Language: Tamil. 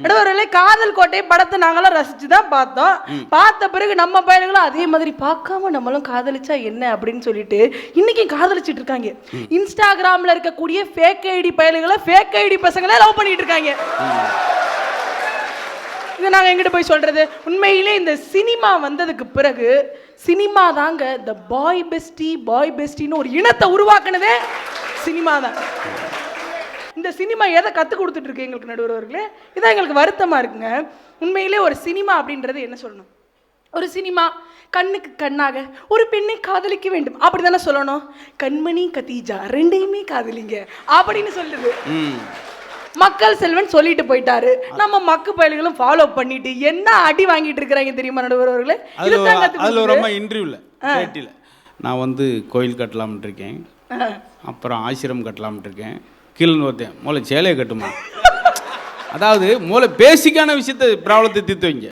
நடுவர்களே காதல் கோட்டை படத்தை நாங்களாம் ரசிச்சுதான் பார்த்தோம். பார்த்த பிறகு நம்ம பையன்களும் அதே மாதிரி பார்க்காம நம்மளும் காதலிச்சா என்ன அப்படின்னு சொல்லிட்டு இன்னைக்கு காதலிச்சிட்டு இருக்காங்க. இன்ஸ்டாகிராம்ல இருக்கக்கூடிய ஃபேக் ஐடி பயல்களை ஃபேக் ஐடி பசங்களே லவ் பண்ணிட்டு இருக்காங்க. இதை நாங்க எங்கிட்ட போய் சொல்றது? உண்மையிலே இந்த சினிமா வந்ததுக்கு பிறகு சினிமா தாங்க த பாய் பெஸ்டின்னு ஒரு இனத்தை உருவாக்குனதே சினிமா தான். இந்த சினிமா எதை கற்றுக் கொடுத்துட்டு இருக்கு எங்களுக்கு நடுவர்களே? இதான் எங்களுக்கு வருத்தமா இருக்குங்க. உண்மையிலே ஒரு சினிமா அப்படின்றது என்ன சொல்லணும்? ஒரு சினிமா கண்ணுக்கு கண்ணாக ஒரு பெண்ணை காதலிக்க வேண்டும் அப்படி தானே சொல்லணும். கண்மணி கத்தீஜா ரெண்டையுமே காதலிங்க அப்படின்னு சொல்லுது. மக்கள் செல்வன் சொல்லிட்டு போயிட்டாரு. நம்ம மக்கு பயல்களும் ஃபாலோ பண்ணிட்டு என்ன அடி வாங்கிட்டு இருக்கிறாங்க தெரியுமா நடுவர்களே? அதுல ரொம்ப இன்டர்வியூல பேட்டியில நான் வந்து கோயில் கட்டலாம்னு இருக்கேன், அப்புறம் ஆசிரம் கட்டலாம்னு இருக்கேன், கீழே ஒருத்தன் மூளை சேலையை கட்டுமா. அதாவது மூளை பேசிக்கான விஷயத்தை ப்ராப்ளத்தை தீர்த்து வைங்க.